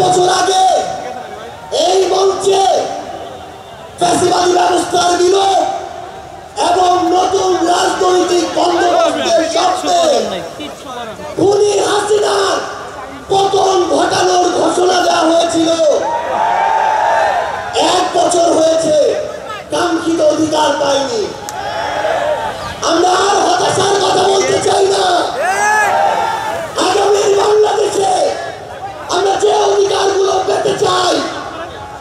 বছর আগে এই মঞ্চে ফ্যাসিবাদী ব্যবস্থার বিলোপ এবং নতুন রাজনৈতিক বন্দোবস্তের স্বপ্নে খুনি হাসিনার পতন ঘটানোর ঘোষণা দেওয়া হয়েছিল। 1 বছর হয়েছে, কাঙ্ক্ষিত অধিকার পাইনি। আমরা আর হতাশার কথা বলতে চাই না। আগামীর বাংলাদেশে আমরা যে অধিকারগুলো পেতে চাই,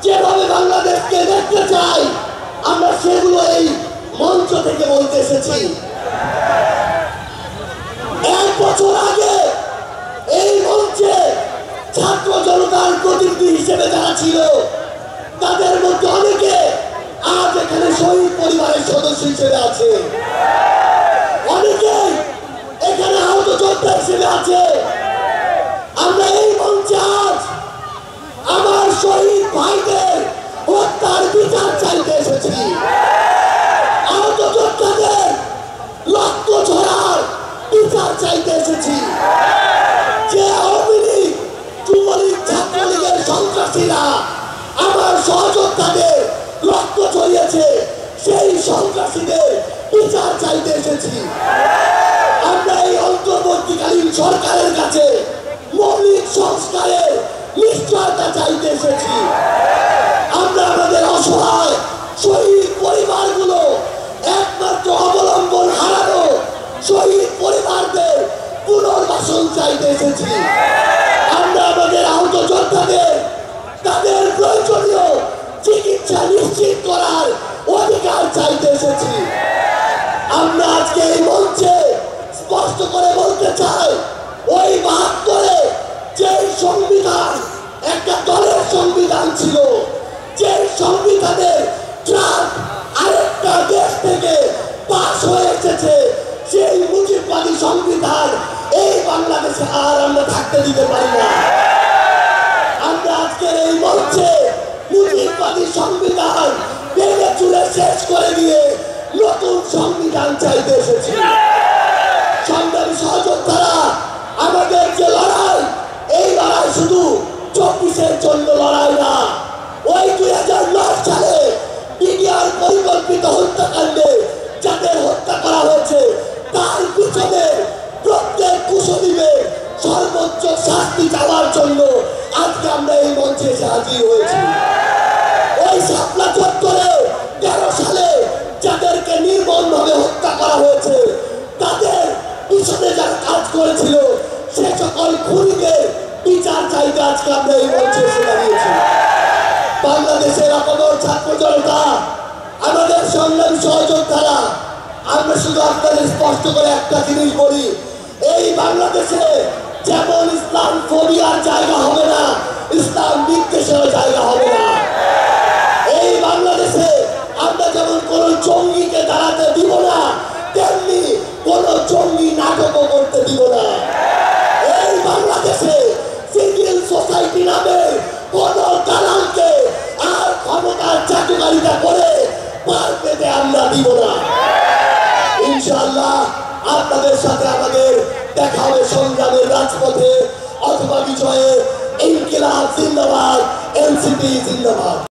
যেভাবে বাংলাদেশকে দেখতে চাই, আমরা সেগুলো এই মঞ্চ থেকে বলতে এসেছি। 1 বছর আগে এই মঞ্চে ছাত্র জনতার প্রতিনিধি হিসেবে যারা ছিল, তাদের মধ্যে অনেকে আজ এখানে শহীদ পরিবারের সদস্য হিসেবে আছে, অনেকেই এখানে আহত যোদ্ধা হিসেবে আছে। আমরা এই মঞ্চে আজ আমার শহীদ ভাইদের হত্যার বিচার চাইতে এসেছি, আহত যোদ্ধাদের রক্ত ঝরার বিচার চাইতে এসেছি। যে আওয়ামী লীগ, যুবলীগ, ছাত্রলীগের সন্ত্রাসীরা আমার সহযোদ্ধাদের রক্ত ঝরিয়েছে, সেই সন্ত্রাসীদের বিচার চাইতে এসেছি। আমরা এই অন্তর্বর্তীকালীন সরকারের কাছে মৌলিক সংস্কারের নিশ্চয়তা চাইতে এসেছি। আমরা আমাদের অসহায় শহীদ পরিবারগুলো, একমাত্র অবলম্বন হারানো শহীদ পরিবারদের পুনর্বাসন চাইতে এসেছি। আমরা আমাদের আহত যোদ্ধাদের তাদের প্রয়োজনীয় চিকিৎসা নিশ্চিত করার অধিকার চাইতে এসেছি। আমরা আজকে এই মঞ্চে স্পষ্ট করে বলতে চাই, ওই 72-এ যে সংবিধান একটা দলের সংবিধান ছিল, যে সংবিধানের ড্রাফট আরেকটা দেশ থেকে পাস হয়ে এসেছে, সেই মুজিববাদী সংবিধান এই বাংলাদেশে আর আমরা থাকতে দিতে পারি না। আমরা আজকের এই মঞ্চে মুজিববাদী সংবিধান ভেঙে চুরে শেষ করে দিয়ে নতুন সংবিধান চাইতে এসেছি। সংগ্রামী সহযোদ্ধারা, আমাদের যে লড়াই, এই লড়াই শুধু 24-এর জন্য লড়াই না। ওই 2009 সালে বিডিআর পরিকল্পিত হত্যাকাণ্ডে যাদের হত্যা করা হয়েছে, তার পিছনে প্রত্যেক কুশলীদের সর্বোচ্চ শাস্তি চাওয়ার জন্য আজকে আমরা এই মঞ্চে এসে হাজির হয়েছি। ওই শাপলা চত্বরে 13 সালে যাদেরকে নির্মমভাবে হত্যা করা হয়েছে, তাদের পিছনে যারা কাজ করেছিল, সে সকল খুনিদের বিচার চাইতে আজকে আমরা এই মঞ্চে এসে দাঁড়িয়েছি। বাংলাদেশের অপর ছাত্র জনতা, আমাদের সংগ্রামী সহযোদ্ধারা, আমরা শুধু আপনাদের স্পষ্ট করে একটা জিনিস বলি, এই বাংলাদেশে যেমন ইসলাম ফোবিয়ার জায়গা হবে না, ইসলাম বিদ্বেষের জায়গা হবে না। এই বাংলাদেশে আমরা যেমন কোন জঙ্গিকে দাঁড়াতে দিব না, তেমনি কোন জঙ্গি নাটকও করতে দিব না। এই বাংলাদেশে সিভিল সোসাইটি নামে কোন দালালকে আর ক্ষমতার চাটুকারিতা করে পার পেতে আমরা দিব না। ইনশাআল্লাহ আপনাদের সাথে আমাদের দেখা হবে সংগ্রামের রাজপথে অথবা বিজয়ে। ইনকিলাব জিন্দাবাদ, এনসিপি জিন্দাবাদ।